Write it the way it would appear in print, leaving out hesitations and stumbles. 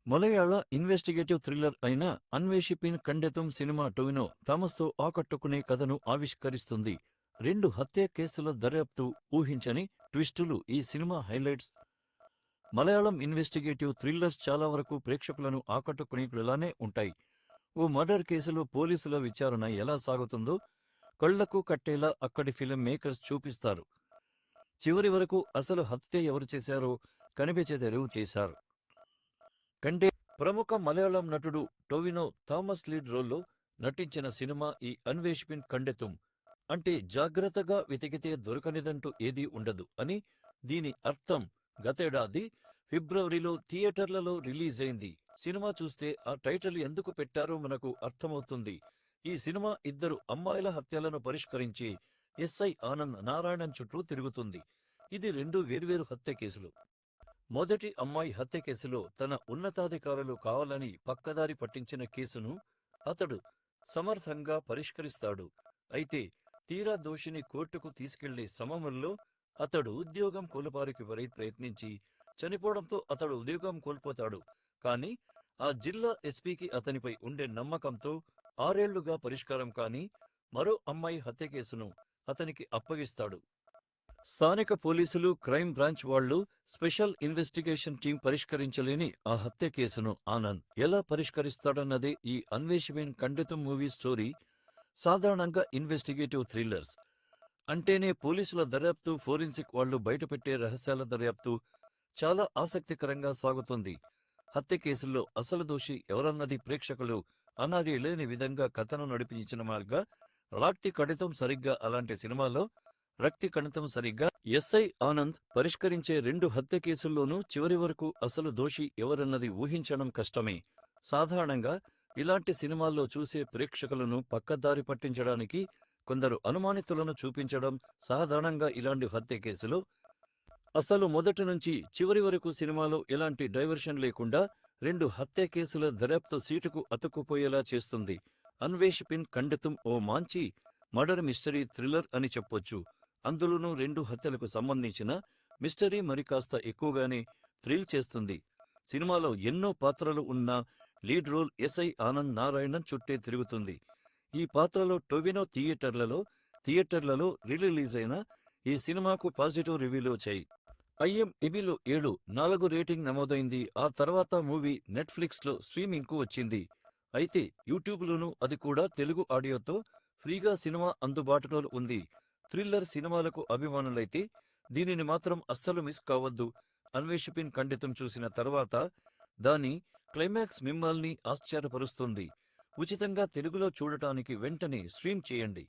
మలయాళ investigative thriller అయిన అన్వేషిపిన్ ఖండితం cinema Tovino థామస్తో ఆకట్టుకునే కథను ఆవిష్కరిస్తుంది. 2 హత్య కేసుల దర్యాప్తు, ఊహించని ట్విస్టులు ఈ cinema highlights. Malayalam investigative thrillers చాలా వరకు ప్రేక్షకులను ఆకట్టుకునేలానే ఉంటాయి. ఓ మర్డర్ కేసులో పోలీసుల విచారణ ఎలా సాగుతుందో కళ్లకు కట్టేలా అక్కడి ఫిల్మ్ మేకర్స్ చూపిస్తారు. చివరి వరకు అసలు హత్య ఎవరు చేశారో కనిపెట్టేదెరువు చేశారు. కంటే ప్రముఖ మలయాళం నటుడు టొవినో థామస్ లీడ్ రోల్లో నటించిన సినిమా ఈ అన్వేషిపిన్ ఖండితం. అంటే జాగ్రత్తగా వెతికితే దొరకనిదంటూ ఏదీ ఉండదు అని దీని అర్థం. గతేడాది ఫిబ్రవరిలో థియేటర్లలో రిలీజ్ అయింది. సినిమా చూస్తే ఆ టైటిల్ ఎందుకు పెట్టారో మనకు అర్థమవుతుంది. ఈ సినిమా 2 అమ్మాయిల హత్యలను పరిష్కరించి ఎస్ఐ ఆనంద్ నారాయణన్ చుట్టూ తిరుగుతుంది. ఇది 2 వేర్వేరు హత్య కేసులు. మొదటి అమ్మాయి హత్య కేసులో తన ఉన్నతాధికారులు కావాలని పక్కదారి పట్టించిన కేసును అతడు సమర్థంగా పరిష్కరిస్తాడు. అయితే తీరా దోషిని కోర్టుకు తీసుకెళ్లే సమయంలో అతడు ఉద్యోగం కోల్పోరికి ప్రయత్నించి చనిపోవడంతో అతడు ఉద్యోగం కోల్పోతాడు. కానీ ఆ జిల్లా ఎస్పీకి అతనిపై ఉండే నమ్మకంతో 6 ఏళ్లుగా పరిష్కారం కాని మరో అమ్మాయి హత్య కేసును అతనికి అప్పగిస్తాడు. స్థానిక పోలీసులు, క్రైమ్ బ్రాంచ్ వాళ్లు, స్పెషల్ ఇన్వెస్టిగేషన్ టీం పరిష్కరించలేని ఆ హత్య కేసును ఆనంద్ ఎలా పరిష్కరిస్తాడన్నదే ఈ అన్వేషిపిన్ ఖండితం మూవీ స్టోరీ. సాధారణంగా ఇన్వెస్టిగేటివ్ థ్రిల్లర్స్ అంటేనే పోలీసుల దర్యాప్తు, ఫోరెన్సిక్ వాళ్లు బయటపెట్టే రహస్యాల దర్యాప్తు చాలా ఆసక్తికరంగా సాగుతుంది. హత్య కేసుల్లో అసలు దోషి ఎవరన్నది ప్రేక్షకులు అనాడి లేని విధంగా కథను నడిపించిన మార్గా రాక్తి కడితం సరిగ్గా అలాంటి సినిమాలో రక్తి కణితం సరిగ్గా ఎస్ఐ ఆనంద్ పరిష్కరించే 2 హత్య కేసుల్లోనూ చివరి వరకు అసలు దోషి ఎవరన్నది ఊహించడం కష్టమే. సాధారణంగా ఇలాంటి సినిమాల్లో చూసే ప్రేక్షకులను పక్కదారి పట్టించడానికి కొందరు అనుమానితులను చూపించడం సాధారణంగా. ఇలాంటి హత్య కేసులో అసలు మొదటి నుంచి చివరి వరకు సినిమాలో ఎలాంటి డైవర్షన్ లేకుండా 2 హత్య కేసుల దర్యాప్తు సీటుకు అతుక్కుపోయేలా చేస్తుంది. అన్వేషిపిన్ ఖండితం ఓ మంచి మర్డర్ మిస్టరీ థ్రిల్లర్ అని చెప్పొచ్చు. అందులోనూ 2 హత్యలకు సంబంధించిన మిస్టరీ మరి కాస్త ఎక్కువగానే థ్రిల్ చేస్తుంది. సినిమాలో ఎన్నో పాత్రలు ఉన్న lead role SI Anand Narayanan చుట్టే తిరుగుతుంది. ఈ పాత్రలో టొవినో థియేటర్లలో రిలీజ్ అయిన ఈ సినిమాకు పాజిటివ్ రివ్యూలు వచ్చాయి. IMDbలో 7.4 రేటింగ్ నమోదైంది. ఆ తర్వాత మూవీ నెట్ఫ్లిక్స్లో స్ట్రీమింగ్కు వచ్చింది. అయితే యూట్యూబ్లోనూ, అది కూడా తెలుగు ఆడియోతో ఫ్రీగా సినిమా అందుబాటులో ఉంది. థ్రిల్లర్ సినిమాలకు అభిమానులైతే దీనిని మాత్రం అస్సలు మిస్ కావద్దు. అన్వేషిపిన్ ఖండితం చూసిన తర్వాత దాని క్లైమాక్స్ మిమ్మల్ని ఆశ్చర్యపరుస్తుంది. ఉచితంగా తెలుగులో చూడటానికి వెంటనే స్ట్రీమ్ చేయండి.